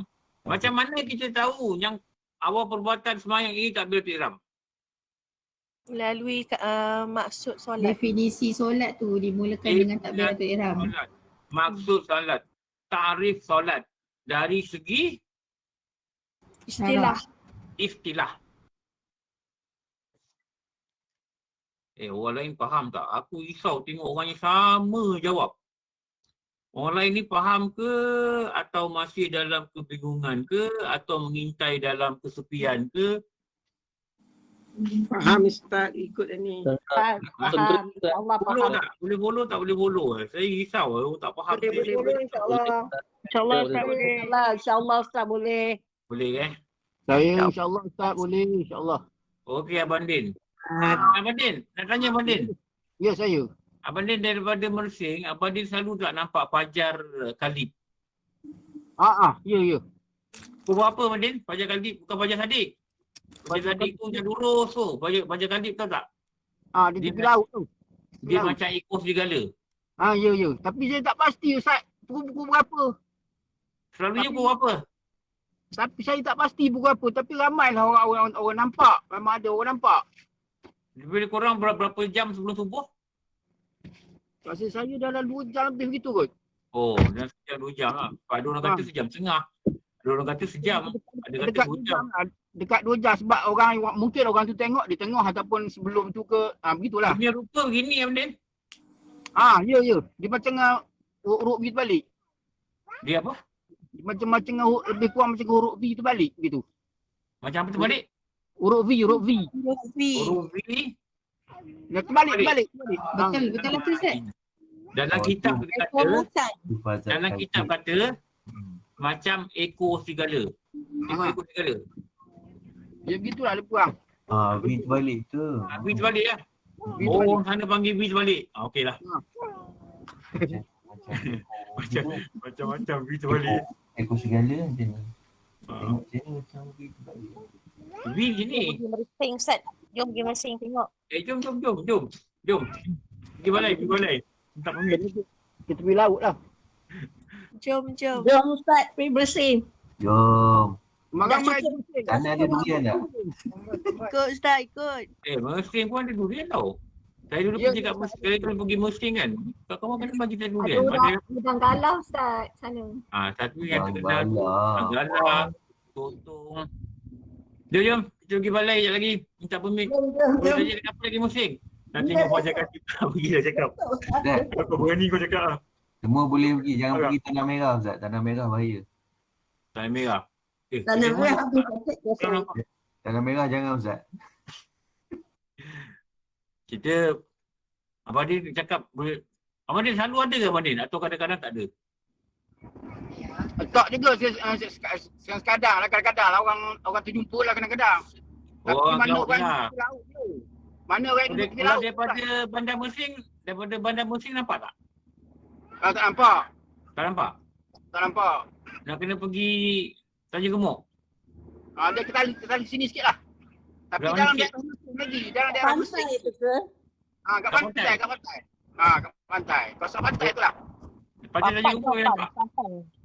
Macam mana kita tahu yang awal perbuatan sembahyang ini takbiratul ihram? Melalui maksud solat. Definisi solat tu dimulakan dengan takbiratul ihram. Solat. Maksud solat. Tarif solat. Dari segi Istilah. Orang lain faham tak? Aku risau tengok orang yang sama jawab. Orang lain ni faham ke atau masih dalam kebingungan ke atau mengintai dalam kesepian ke? Faham Ustaz, ikut ni. Faham. Allah Follow faham. tak? Boleh follow tak boleh follow? Saya risau tak faham. Boleh insyaAllah. InsyaAllah Ustaz boleh. InsyaAllah Ustaz boleh. Boleh Saya insyaAllah Ustaz boleh, insyaAllah. Okey Abang Din. Abang Din, nak tanya Abang Din. Ya saya. Abang Din daripada Mersing, Abang Din selalu tak nampak Fajar Khalid? Ya. Pukul berapa Abang Din? Fajar Khalid bukan Fajar Sadiq. Fajar Sadiq tu yang lurus tu. Fajar Khalid tahu tak? Di tepi laut tu. Dia macam ekor serigala. Ya. Tapi saya tak pasti Ustaz, pukul berapa. Selalunya pukul berapa? Tapi saya tak pasti pukul berapa. Tapi ramailah orang nampak. Memang ada orang nampak. Lebih kurang berapa jam sebelum subuh? Rasa saya dalam 2 jam lebih begitu kot. Oh, dalam sejam 2 jam lah. Ada orang kata sejam setengah. Ada orang kata sejam. Ada kata Dekat 2 2 jam. jam. Dekat 2 jam sebab mungkin orang tu tengok di tengah ataupun sebelum tu ke. Begitulah. Punya rupa begini Abang Din. Ya. Dia macam huruf V terbalik. Dia apa? Macam lebih kurang macam huruf V terbalik begitu. Macam apa terbalik? Huruf V. Huruf V. Dia terbalik. Betul lah tu Ustaz. Dalam kitab kata macam ekor serigala. Ekor serigala. Ya begitulah lebih kurang. V terbalik tu. V terbalik lah. Orang sana panggil V terbalik. Okeylah. Macam-macam V terbalik. Ekor serigala macam ni. Tengok sini macam V terbalik. V sini. Pergi Mersing Ustaz. Jom pergi Mersing tengok. Jom. Pergi balai. Tak panggil. Kita pergi laut lah. Jom. Jom Ustaz, pergi bersih. Jom. Ramai. Sana ada durian tak? Ikut Ustaz, ikut. Mersing pun ada durian tau. Saya dulu pergi kat pergi Mersing kan. Kawan kena bagi saya durian. Udang galau Ustaz, sana. Satu yang terkenal. Galah. Totong. Jom. Kita pergi balai sekejap lagi. Minta permit. Boleh tanya kenapa lagi Mersing? Nanti kau cakap kita pergi dah cakap. Kau berani kau cakap lah. Semua boleh pergi. Jangan pergi Tanah Merah Ustaz. Tanah Merah bahaya. Tanah Merah. Tanah Merah Tanah Merah jangan Ustaz. Kita Abang Din cakap boleh. Abang Din selalu ada ke Abang Din? Atau kadang-kadang tak ada? Tak juga sekadang lah. Kadang-kadang lah orang terjumpa lah kadang-kadang. Tapi mana orang di laut tu? Mana orang di laut? Kalau daripada Bandar Mersing nampak tak? Tak nampak. Tak nampak? Nak kena pergi Tanjung Gemuk? Dia ketali sini sikit lah. Tapi dalam daerah Mersing lagi. Dalam daerah Mersing. Pantai tu ke? Kat pantai. Kat pantai. Kawasan pantai tu lah. Pada Tanjung Gemuk yang nampak?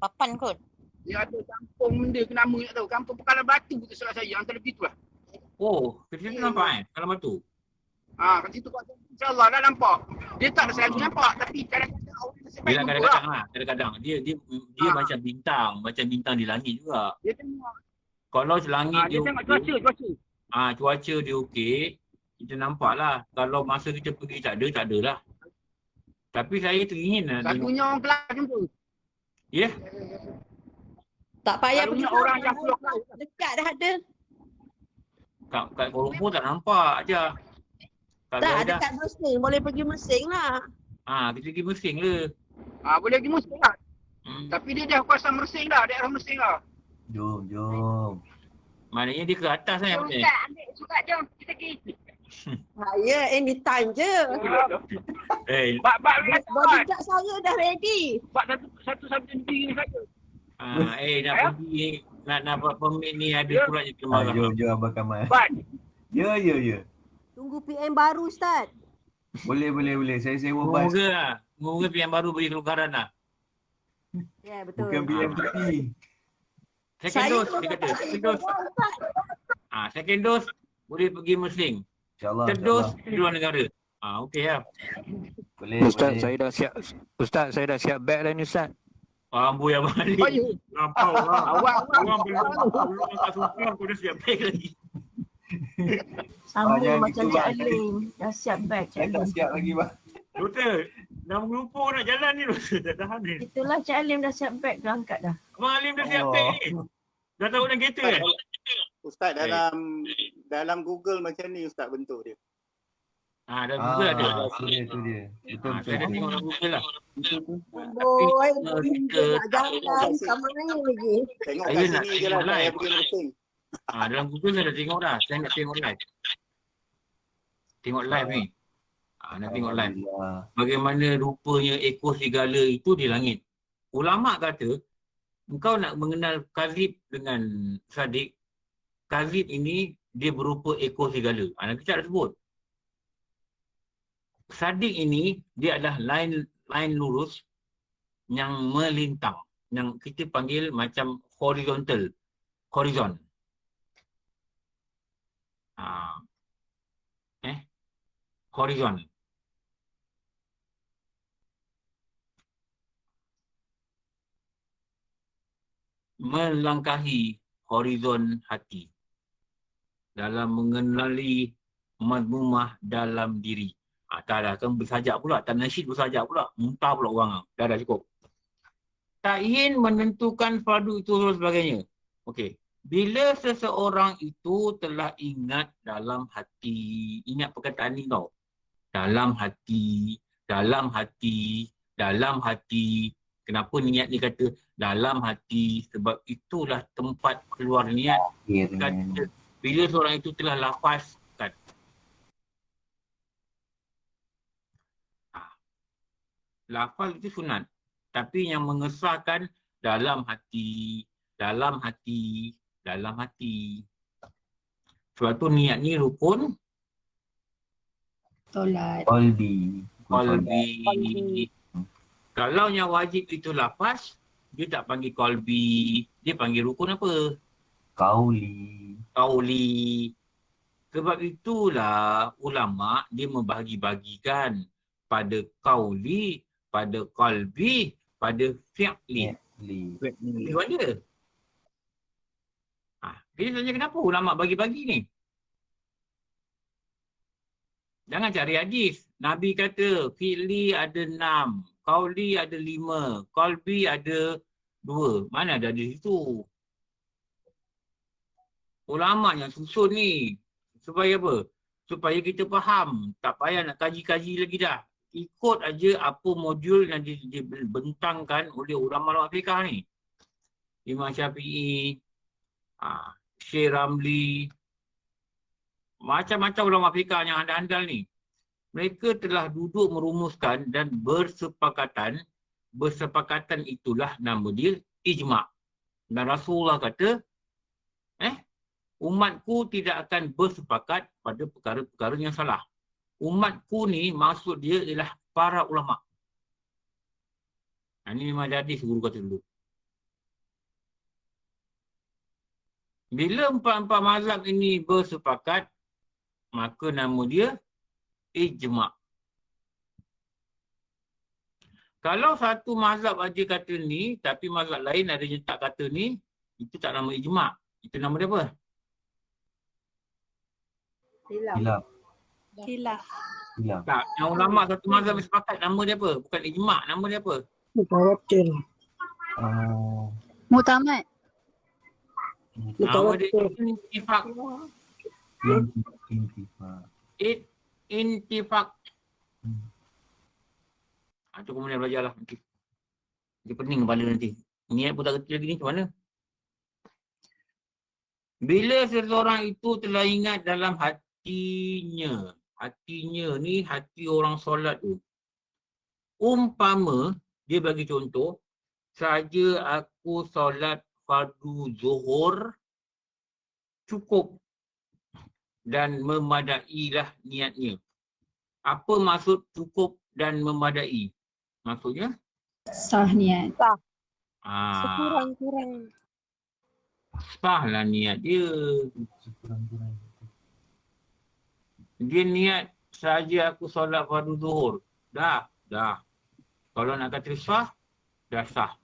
Papan kot. Dia ada kampung benda ke nama tak tahu. Kampung Pekalan Batu tu salah saya. Antara begitu lah. Oh, kat situ nampak Kalau batu? Kat situ insyaAllah dah nampak. Dia tak selalu nampak. Tapi kadang-kadang Bila kadang-kadang lah. Kadang-kadang. Dia macam bintang di langit juga. Dia tengok. Kalau langit Dia tengok cuaca. cuaca dia okey, kita nampak lah. Kalau masa kita pergi tak ada lah. Tapi saya teringin lah tengok. Satunya orang Kelang jumpa. Ya? Tak payah pergi Selalunya orang yang pulau Kelang. dekat dah ada. Kat Kuala Lumpur tak nampak je. Kat Tak, Kedah. dekat Mersing. Boleh pergi Mersing lah. Kita pergi Mersing ke? Boleh pergi Mersing lah. Hmm. Tapi dia dah kawasan Mersing dah, daerah Mersing lah. Jom. Maknanya dia ke atas lah yang penting. Ambil surat jom. Kita pergi. Ya, anytime je. Bak Bodyguard saya dah ready. satu sendiri ni saja. Nak pergi nak buat permit ni ada surat je kemarah. Jom Abang Kamal. Bat. Ya. Tunggu PM baru, Ustaz. Boleh. Saya sewa bas. Moga PM baru beri kelukaran lah. Ya, betul. Bukan BMTP. Second dose, dia kata. Second dose boleh pergi Mersing. InsyaAllah. Third dose di luar negara. Okey lah. Boleh. Ustaz, saya dah siap beg dah ni Ustaz. Amboi abang Ali. Nampak orang. Orang belum angkat suka aku dah siap beg lagi. Sama macam Cik Alim. Dah siap beg Cik Saya tak siap lagi bang. Doktor, dah melumpur nak jalan ni doktor. Tak tahan ni. Itulah Cik Alim dah siap beg berangkat dah. Abang Alim dah siap beg ni. Dah tahu nak kereta kan? Ustaz dalam Google macam ni Ustaz bentuk dia. Dah Google ada. Itu dia. Betul. Saya dah tengok dalam Google lah. Boy, nak jalan sama ni lagi. Tengok Saya kat nak sini je tengok lah live. saya pergi Mersing. Dalam Google saya dah tengok dah. Saya nak tengok live. Tengok live ni. Nak tengok live. Bagaimana rupanya ekor serigala itu di langit. Ulama kata, engkau nak mengenal kazib dengan sadik. Kazib ini dia berupa ekor serigala. Nanti kita dah sebut. Sadik ini dia adalah line lurus yang melintang. Yang kita panggil macam horizontal. Horizon. Horizon. Melangkahi horizon hati dalam mengenali madmumah dalam diri. Tak dah kan bersajak pula, tak nasyid bersajak pula, muntah pula orang. Dah cukup. Ta'yin menentukan fardu itu dan sebagainya. Okey. Bila seseorang itu telah ingat dalam hati, ingat perkataan ni tau. Dalam hati. Kenapa niat ni kata dalam hati? Sebab itulah tempat keluar niat. Kata, bila seorang itu telah lafazkan. Lafaz itu sunat. Tapi yang mengesahkan dalam hati. Sebab tu niat ni rukun. Solat. Qalbi. Kalau yang wajib itu lafaz, dia tak panggil qalbi. Dia panggil rukun apa? Qauli. Sebab itulah ulama dia membahagi-bagikan pada qauli, pada qalbi, pada fi'li. Itu ada. Kita tanya kenapa ulama bagi-bagi ni? Jangan cari hadis. Nabi kata fi'li ada 6, qauli ada 5, qalbi ada 2. Mana ada di situ? Ulama yang susun ni. Supaya apa? Supaya kita faham. Tak payah nak kaji-kaji lagi dah. Ikut aja apa modul yang dibentangkan oleh ulama-ulama fiqh ni. Imam Syafi'i, Syekh Ramli, macam-macam ulama fiqh yang andal-andal ni. Mereka telah duduk merumuskan dan bersepakatan itulah nama dia ijma'. Dan Rasulullah kata, umatku tidak akan bersepakat pada perkara-perkara yang salah. Umatku ni maksud dia ialah para ulama'. Ini memang jadi guru kata dulu. Bila empat-empat mazhab ini bersepakat, maka nama dia ijma'. Kalau satu mazhab aja kata ni, tapi mazhab lain ada yang tak kata ni, itu tak nama ijma'. Itu nama dia apa? Hilaf. Hilaf. Hilaf. Tak, yang ulama satu mazhab sepakat nama dia apa? Bukan ijma', nama dia apa? Muktamad. Nama dia intifak. Intifak. Intifak. Itu kemudian belajarlah nanti. Dia pening kepala nanti. Niat pun tak kerti lagi ni macam mana? Bila seseorang itu telah ingat dalam hatinya. Hatinya ni hati orang solat tu. Umpama, dia bagi contoh, saja aku solat fardu zuhur cukup dan memadailah niatnya. Apa maksud cukup dan memadai? Maksudnya? Sah niat. Sekurang-kurang. Sah lah niat dia. Dia niat saja aku solat fardu zuhur. Dah. Kalau nak kata sah, dah sah.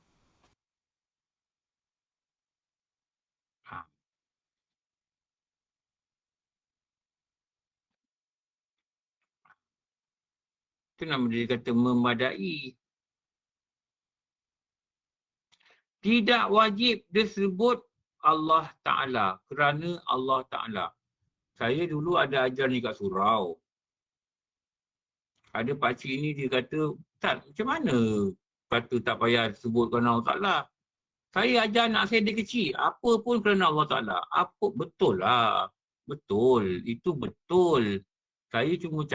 Itu nama dia kata memadai. Tidak wajib disebut Allah Ta'ala kerana Allah Ta'ala. Saya dulu ada ajar ni kat surau. Ada pakcik ni dia kata, tak, macam mana kata tak payah sebut kerana Allah Ta'ala. Saya ajar anak saya dia kecil, apa pun kerana Allah Ta'ala. Apa, betul lah. Betul, itu betul. Saya cuma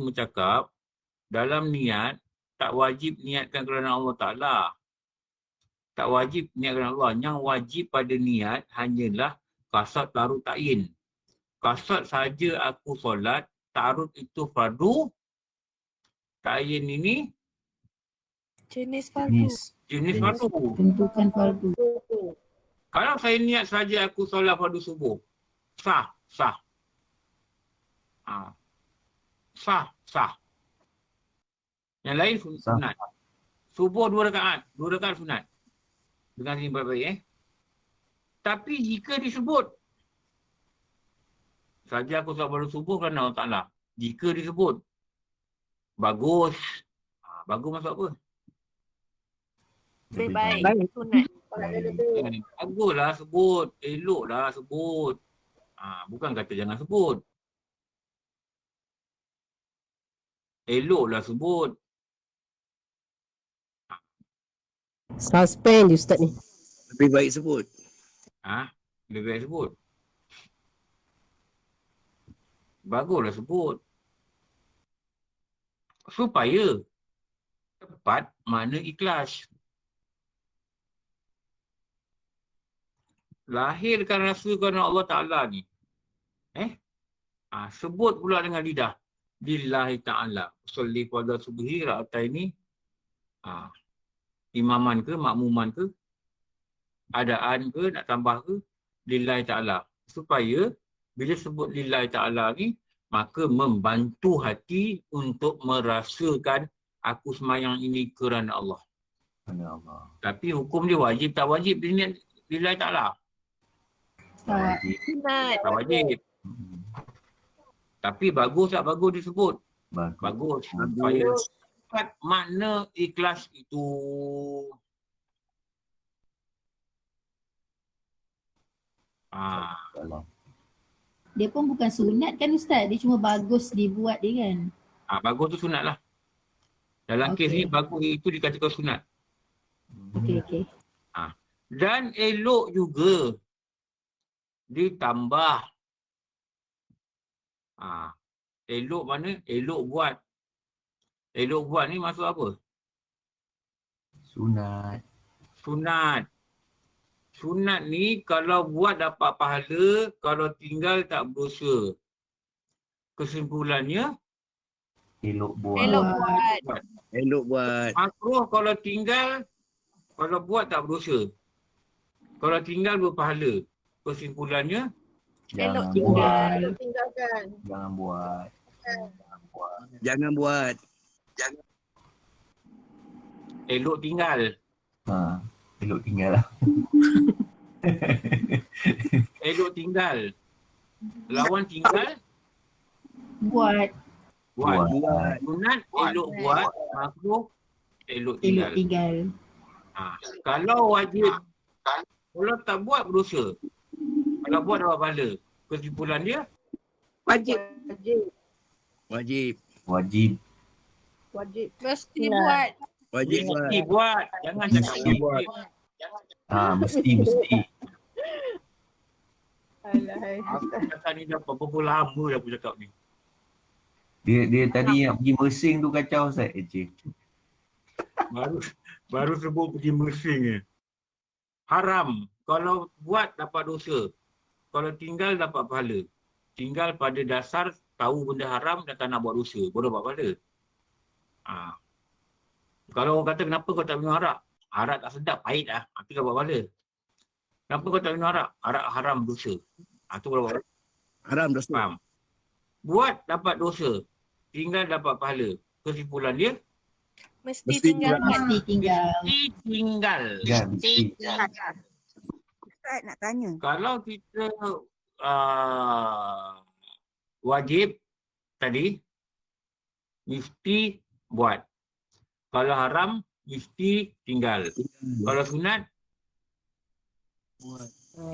cakap dalam niat tak wajib niatkan kerana Allah Ta'ala. Tak wajib niat kerana Allah. Yang wajib pada niat hanyalah qasad tarut ta'yin. Qasad saja aku solat, tarut itu fardu. Ta'yin ini Jenis fardu. jenis fardu. Tentukan fardu. Kalau saya niat saja aku solat fardu subuh, sah. Sah. Yang lain sunat. Subuh 2 rakaat sunat. Dengan sini baik-baik Tapi jika disebut saja aku solat fardu subuh kerana Allah Ta'ala. Jika disebut bagus. Bagus maksud apa? Lebih baik. Sunat. Baguslah sebut. Eloklah sebut. Bukan kata jangan sebut. Eloklah sebut. Suspend Ustaz ni. Lebih baik sebut. Lebih baik sebut. Baguslah sebut. Supaya tepat makna ikhlas. Lahirkan rasa kerana Allah Ta'ala ni. Sebut pula dengan lidah. Lillahi ta'ala. Salli pada subhi ra'atai ni. Imaman ke, makmuman ke, adaan ke, nak tambah ke, lillahi ta'ala. Supaya bila sebut lillahi ta'ala ni, maka membantu hati untuk merasakan aku semayang ini kerana Allah. Tapi hukum dia wajib tak wajib dia niat lillahi ta'ala? Sunat. Tak wajib. Tapi bagus tak bagus disebut? Bagus. Supaya dapat makna ikhlas itu. Dia pun bukan sunat kan Ustaz? Dia cuma bagus dibuat dia kan? Bagus tu sunat lah. Dalam kes ni bagus itu dikatakan sunat. Okey. Dan elok juga ditambah. Elok mana? Elok buat. Elok buat ni maksud apa? Sunat. Sunat ni kalau buat dapat pahala, kalau tinggal tak berdosa. Kesimpulannya? Elok buat. Elok buat. Makruh kalau tinggal, kalau buat tak berdosa. Kalau tinggal berpahala. Kesimpulannya? Elok tinggal. tinggalkan. Jangan buat. Jangan buat. Elok tinggal. Elok tinggal lah. Elok tinggal. Lawan tinggal, Buat. buat. Buat. Sunat, elok buat. Makruh, elok tinggal. Elok tinggal. Kalau wajib, kalau tak buat berdosa. Kalau buat dapat pahala. Kesimpulan dia, Wajib. Wajib. Wajib. Mesti Nah. buat. Wajib buat. mesti buat. Jangan cakap Mesti wajib. Mesti. Aku cakap ni dah berapa lama dah aku cakap ni. Dia tadi yang pergi Mersing tu kacau Ustaz. Baru sebut pergi Mersing je. Haram. Kalau buat dapat dosa. Kalau tinggal dapat pahala. Tinggal pada dasar tahu benda haram dan tak nak buat dosa. Baru dapat pahala. Kalau orang kata kenapa kau tak minum arak? Arak tak sedap, pahit lah. Itu dapat pahala. Kenapa kau tak minum arak? Arak haram dosa. Itu dapat pahala. Haram dosa. Faham? Buat dapat dosa. Tinggal dapat pahala. Kesimpulan dia, Mesti Mesti tinggalkan. Mesti tinggal. mesti tinggal. Mesti. Ustaz nak tanya. Kalau kita wajib tadi, mesti buat. Kalau haram, mesti tinggal. Kalau sunat,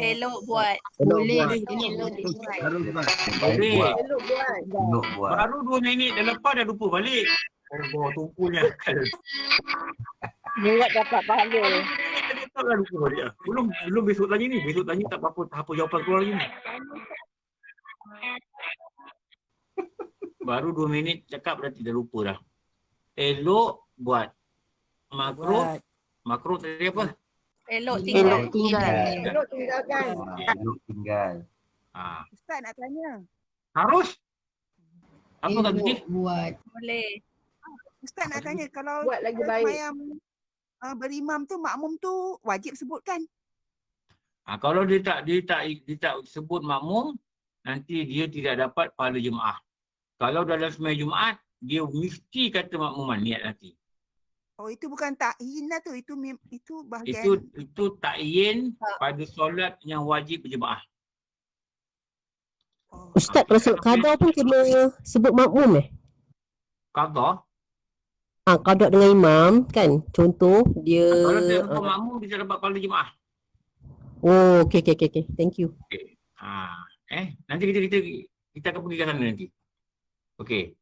Elok buat. Boleh. Elok buat. Harus buat. boleh. Elok buat. Baru 2 minit dah lepas dah lupa balik. Oh, tumpunya akal. Buat dapat pahala. Tadi tak dah lupa balik lah. Belum besok tanya ni. Besok tanya tak apa jawapan keluar lagi ni. Baru 2 minit cakap dah tidak lupa dah. Elok buat. Makruh tadi apa? Elok tinggal. Elok tinggal. Ustaz nak tanya. Harus? Apa kat sini? Elok buat. Boleh. Ustaz nak tanya, kalau Buat lagi baik. semayang berimam tu, makmum tu wajib sebut kan? Kalau dia tak sebut makmum, nanti dia tidak dapat pahala jemaah. Kalau dalam sembahyang Jumaat, dia mesti kata makmuman niat nanti. Oh, itu bukan ta'yin lah tu. Itu bahagian. Itu ta'yin pada solat yang wajib berjemaah. Oh. Ustaz, kalau solat qada pun kena sebut makmum Qada, qada dengan imam kan. Contoh dia kalau dia sebut makmum, dia tak dapat pahala jemaah. Oh, okey. Thank you. Nanti kita akan pergi ke sana nanti. Okey.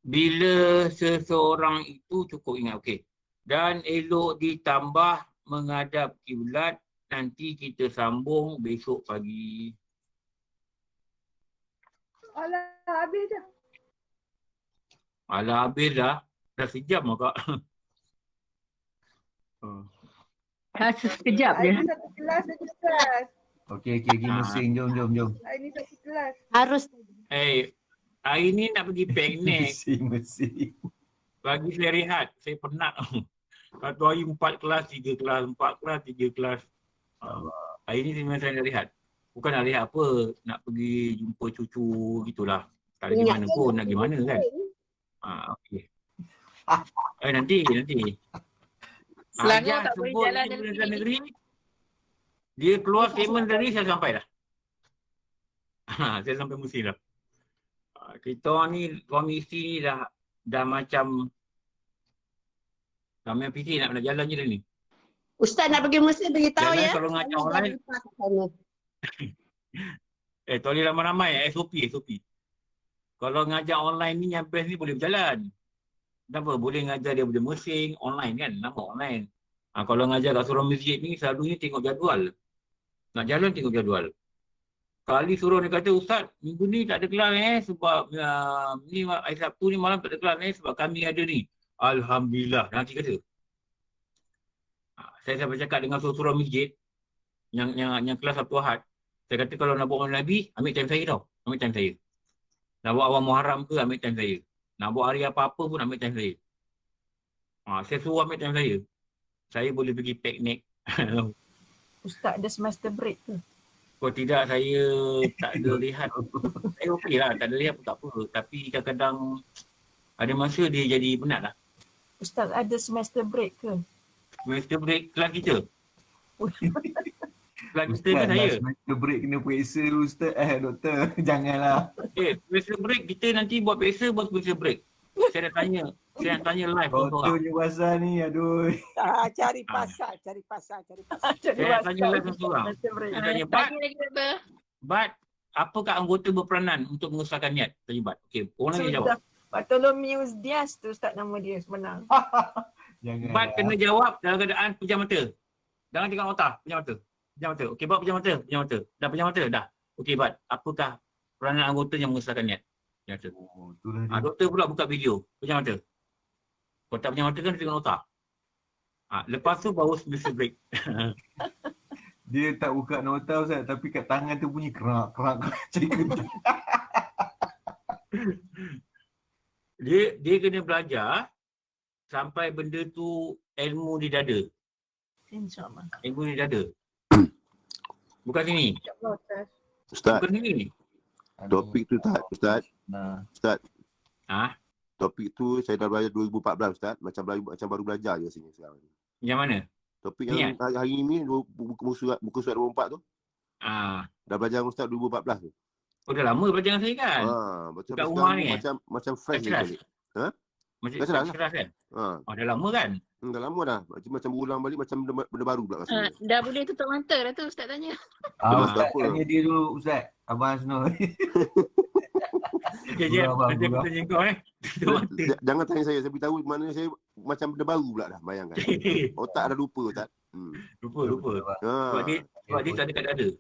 Bila seseorang itu cukup ingat, okey. Dan elok ditambah menghadap kiblat, nanti kita sambung besok pagi. Alah, habis dah. Alah, habis dah. Dah sejam lah kak. Sekejap je. Satu kelas, satu kelas. Okey, pergi Mersing. Jom. Hari ni satu kelas. Harus Hari ni nak pergi piknik. Mersing. Bagi saya rehat. Saya penat. Satu hari 4 kelas, 3 kelas, 4 kelas, 3 kelas. Hari ni memang saya nak rehat. Bukan nak rehat apa. Nak pergi jumpa cucu gitulah. Tak ada gimana pun. Nak gimana kan. Okey. Nanti. Selangor Ajak tak boleh sebut jalan Kementerian Negeri. Dia keluar statement tadi, saya sampai dah. Saya sampai Mersing dah. Kita orang ni, suami isteri ni dah macam ramai fikir nak jalan je dah ni. Ustaz nak pergi Mesir beritahu Jalan ya. kalau ngajak online. Tak boleh ramai-ramai. SOP. Kalau ngajak online ni yang best ni boleh berjalan. Kenapa? Boleh ngajar dia boleh Mersing online kan. Nama online. Kalau ngajar kat surau masjid ni selalunya tengok jadual. Nak jalan tengok jadual. Kali suruh dia kata, Ustaz, minggu ni tak ada kelas sebab ni hari Sabtu ni malam tak ada kelas sebab kami ada ni. Alhamdulillah. Nanti kata. Saya sampai cakap dengan surau masjid yang kelas Sabtu Ahad. Saya kata kalau nak buat malam Nabi, ambil time saya tau. Ambil time saya. Nak buat awal Muharram ke, ambil time saya. Nak buat hari apa-apa pun ambil time saya. Saya suruh ambil time saya. Saya boleh pergi piknik. Ustaz ada semester break ke? Kalau tidak, saya tak ada lihat. Saya okey lah, tak ada lihat pun tak apa. Tapi kadang-kadang ada masa dia jadi penat lah. Ustaz ada semester break ke? Semester break kelas kita. Kelas kita Ustaz ke saya? semester break kena periksa Ustaz. Doktor. Janganlah. Semester break kita nanti buat periksa buat semester break. Saya nak tanya live Doktor orang. punya pasal ni, aduh. Cari pasal. Saya nak tanya live orang. Saya tanya, Bat, apakah anggota berperanan untuk mengesahkan niat? Tanya Bat. Okey, orang lagi jawab. Bartholomeus Dias tu Ustaz nama dia sebenar. Jangan. Bat kena jawab dalam keadaan pejam mata. Jangan tengok otak, pejam mata. Pejam mata. Okey, Bat pejam mata. Dah pejam mata? Dah. Okey, Bat, apakah peranan anggota yang mengesahkan niat? Pejam mata. Oh, itulah dia. Doktor pula buka video. Pejam mata. Kalau tak pejam mata kan dia tengok otak. Lepas tu baru semester break. Dia tak buka nota Ustaz, tapi kat tangan tu bunyi kerak. Cari kertas. Dia kena belajar sampai benda tu ilmu di dada. InsyaAllah. Ilmu di dada. Bukan sini. InsyaAllah Ustaz. Ustaz, Bukan sini. topik tu tak, Ustaz. Ustaz, topik tu saya dah belajar 2014 Ustaz. Macam baru belajar je sini sekarang. Yang mana? Topik yang hari ini muka surat 24 tu. Dah belajar dengan Ustaz 2014 tu. Oh, dah lama belajar dengan saya kan? Betul. Kat rumah ni macam fresh je balik. Macam dah salah keras kan? Dah lama kan? Dah lama dah. Macam berulang balik macam benda baru pula rasanya. Dah boleh tutup mata dah tu Ustaz tanya. Ustaz tanya dia dulu Ustaz. Abang Hasnul. Okey je. Nanti aku tanya kau Jangan tanya saya beritahu mana saya macam benda baru pula dah, bayangkan. Otak dah lupa Ustaz. Lupa. Sebab dia tak dekat dada.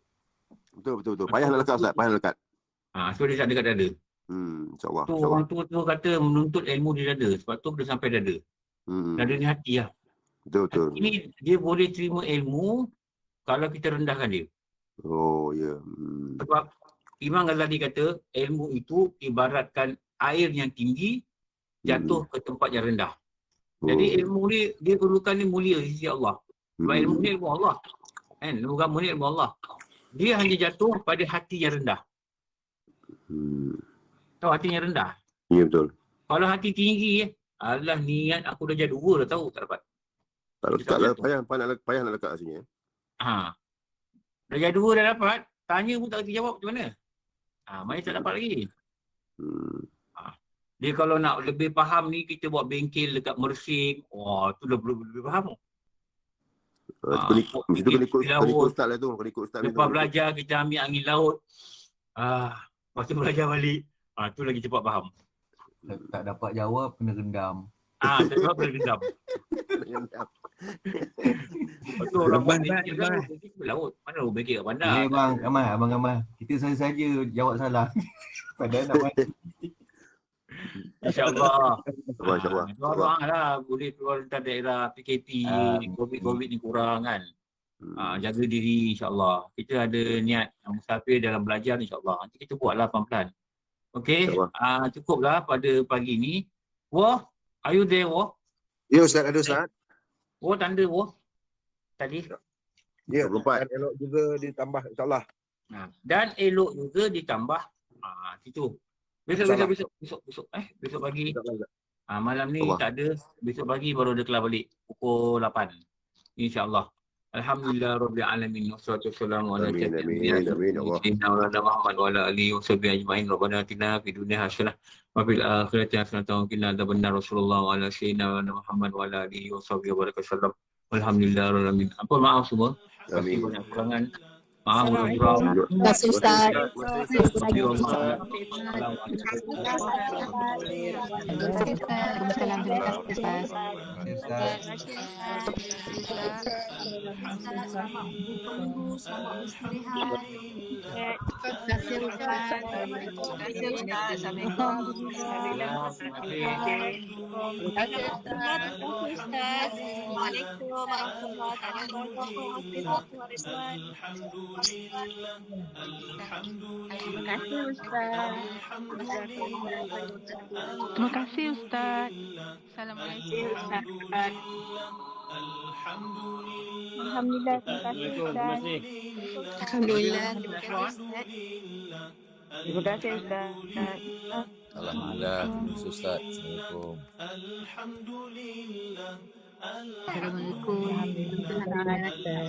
Betul. Payah nak lekat Ustaz, payah nak lekat. So dia tak dekat dada. InsyaAllah. Tu orang tu kata menuntut ilmu di dada. Sebab tu dia sampai dada. Dada ni hati lah. Betul. Ini dia boleh terima ilmu kalau kita rendahkan dia. Oh ya. Sebab Imam Ghazali kata ilmu itu ibaratkan air yang tinggi jatuh ke tempat yang rendah. Jadi ilmu ni dia perlukan ni mulia di sisi Allah. Sebab ilmu ni ilmu Allah. Kan? Ilmu agama ni ilmu Allah. Dia hanya jatuh pada hati yang rendah. Tahu hati yang rendah? Ya betul. Kalau hati tinggi, alah niat aku dah jadi 2 dah tahu tak dapat. Tak lah, payah nak lekat sini. Dah jadi 2 dah dapat, tanya pun tak kerti jawab macam mana. Mana tak dapat lagi. Dia kalau nak lebih faham ni, kita buat bengkel dekat Mersing. Wah, tu dah lebih faham. Itu kena ikut Ustaz lah tu. Lepas belajar, kita ambil angin laut. Lepas tu belajar balik. Tu lagi cepat faham. Tak dapat jawab, kena rendam. Tak jawab, kena rendam. Lepas tu orang buat bengkel kan, laut. Mana orang bengkel kat bandar? Abang Kamal. Kita saja jawab salah. Padahal nak mati. InsyaAllah. InsyaAllah. Orang lah boleh keluar dari daerah PKP, COVID ni kurang kan. Jaga diri insyaAllah. Kita ada niat musafir dalam belajar insyaAllah. Nanti kita buatlah pelan-pelan. Okay, cukuplah pada pagi ni. Wah, are you there, Wah? Ya Ustaz, ada Ustaz. Wah, tanda Wah tadi. Ya, dan elok juga ditambah insyaAllah. Dan elok juga ditambah situ. Besok pagi. Malam ni tak ada. Besok pagi baru ada kelas balik. Pukul 8. InsyaAllah. Alhamdulillah Rabbil Alamin. Wassalatu wassalamu ala sayyidina Muhammad wa ala alihi wa sahbihi ajma'in. Rabbana atina fid dunya hasanah wa fil akhirati hasanah wa qina adzabannar. Rasulullah wa ala sayyidina Muhammad wa ala alihi wa sahbihi wa barakatuh. Alhamdulillah Rabbil Alamin. Apa maaf semua. Terima kasih banyak kurangan. Maaf urang-urang. Terima kasih Ustaz. Terima kasih Ustaz. Assalamualaikum Ustaz. Alhamdulillah, terima kasih Ustaz. Alhamdulillah, terima kasih Ustaz. Terima kasih Ustaz. Alhamdulillah. Ustaz. Assalamualaikum. Assalamualaikum. Alhamdulillah.